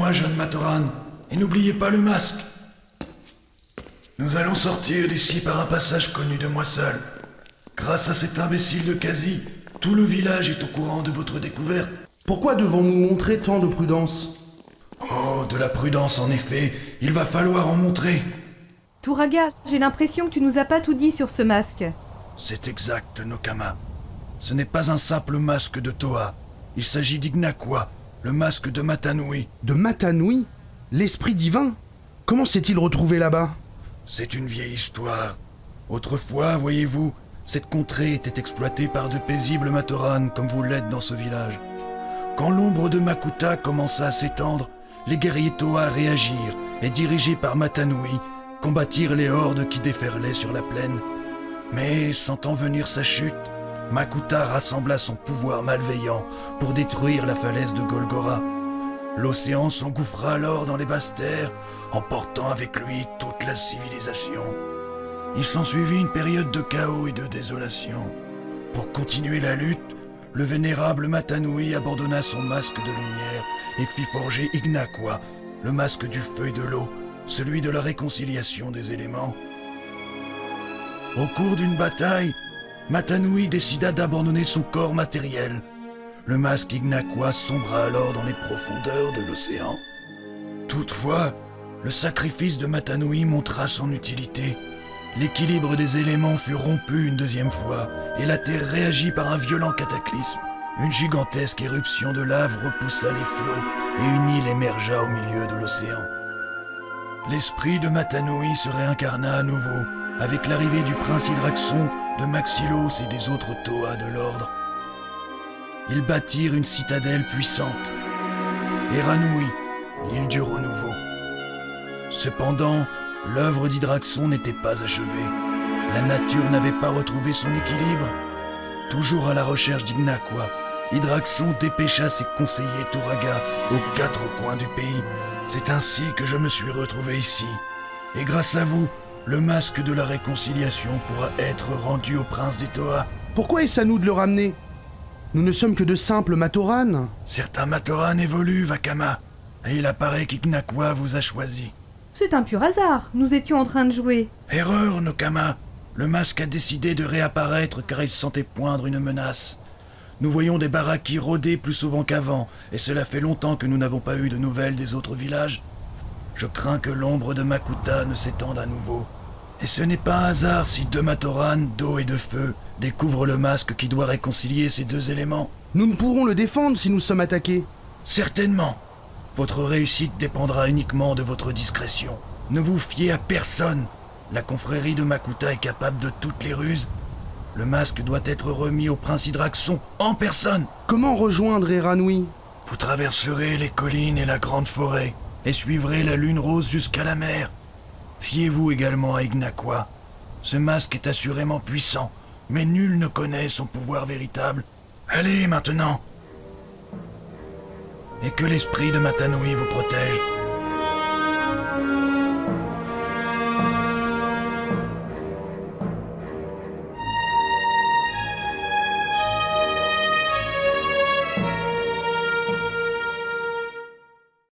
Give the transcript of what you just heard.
moi, jeune Matoran, et n'oubliez pas le masque. Nous allons sortir d'ici par un passage connu de moi seul. Grâce à cet imbécile de Kazi, tout le village est au courant de votre découverte. Pourquoi devons-nous montrer tant de prudence? Oh, de la prudence en effet, il va falloir en montrer. Turaga, j'ai l'impression que tu nous as pas tout dit sur ce masque. C'est exact, Nokama. Ce n'est pas un simple masque de Toa. Il s'agit d'Ignaqua, le masque de Matanui. De Matanui? L'esprit divin? Comment s'est-il retrouvé là-bas? C'est une vieille histoire. Autrefois, voyez-vous, cette contrée était exploitée par de paisibles Matoran comme vous l'êtes dans ce village. Quand l'ombre de Makuta commença à s'étendre, les guerriers Toa réagirent et, dirigés par Matanui, combattirent les hordes qui déferlaient sur la plaine. Mais, sentant venir sa chute, Makuta rassembla son pouvoir malveillant pour détruire la falaise de Golgora. L'océan s'engouffra alors dans les basses terres, emportant avec lui toute la civilisation. Il s'ensuivit une période de chaos et de désolation. Pour continuer la lutte, le vénérable Matanui abandonna son masque de lumière et fit forger Ignaqua, le masque du feu et de l'eau, celui de la réconciliation des éléments. Au cours d'une bataille, Matanui décida d'abandonner son corps matériel. Le masque Ignaqua sombra alors dans les profondeurs de l'océan. Toutefois, le sacrifice de Matanui montra son utilité. L'équilibre des éléments fut rompu une deuxième fois, et la Terre réagit par un violent cataclysme. Une gigantesque éruption de lave repoussa les flots, et une île émergea au milieu de l'océan. L'esprit de Matanui se réincarna à nouveau, avec l'arrivée du prince Hydraxon, de Maxillos et des autres Toa de l'ordre. Ils bâtirent une citadelle puissante, Eranui, l'île du renouveau. Cependant, l'œuvre d'Hydraxon n'était pas achevée. La nature n'avait pas retrouvé son équilibre. Toujours à la recherche d'Ignaqua, Hydraxon dépêcha ses conseillers Turaga aux 4 coins du pays. C'est ainsi que je me suis retrouvé ici. Et grâce à vous, le masque de la réconciliation pourra être rendu au prince des Toa. Pourquoi est-ce à nous de le ramener? Nous ne sommes que de simples Matoran. Certains Matoran évoluent, Vakama, et il apparaît qu'Ignaqua vous a choisi. C'est un pur hasard, nous étions en train de jouer. Erreur, Nokama. Le masque a décidé de réapparaître car il sentait poindre une menace. Nous voyons des Baraki rôder plus souvent qu'avant, et cela fait longtemps que nous n'avons pas eu de nouvelles des autres villages. Je crains que l'ombre de Makuta ne s'étende à nouveau. Et ce n'est pas un hasard si 2 Matoran, d'eau et de feu, découvrent le masque qui doit réconcilier ces 2 éléments. Nous ne pourrons le défendre si nous sommes attaqués. Certainement. Votre réussite dépendra uniquement de votre discrétion. Ne vous fiez à personne. La confrérie de Makuta est capable de toutes les ruses. Le masque doit être remis au prince Hydraxon en personne. Comment rejoindre Eranui? Vous traverserez les collines et la grande forêt et suivrez la lune rose jusqu'à la mer. Fiez-vous également à Ignaqua. Ce masque est assurément puissant, mais nul ne connaît son pouvoir véritable. Allez maintenant. Et que l'esprit de Matanui vous protège.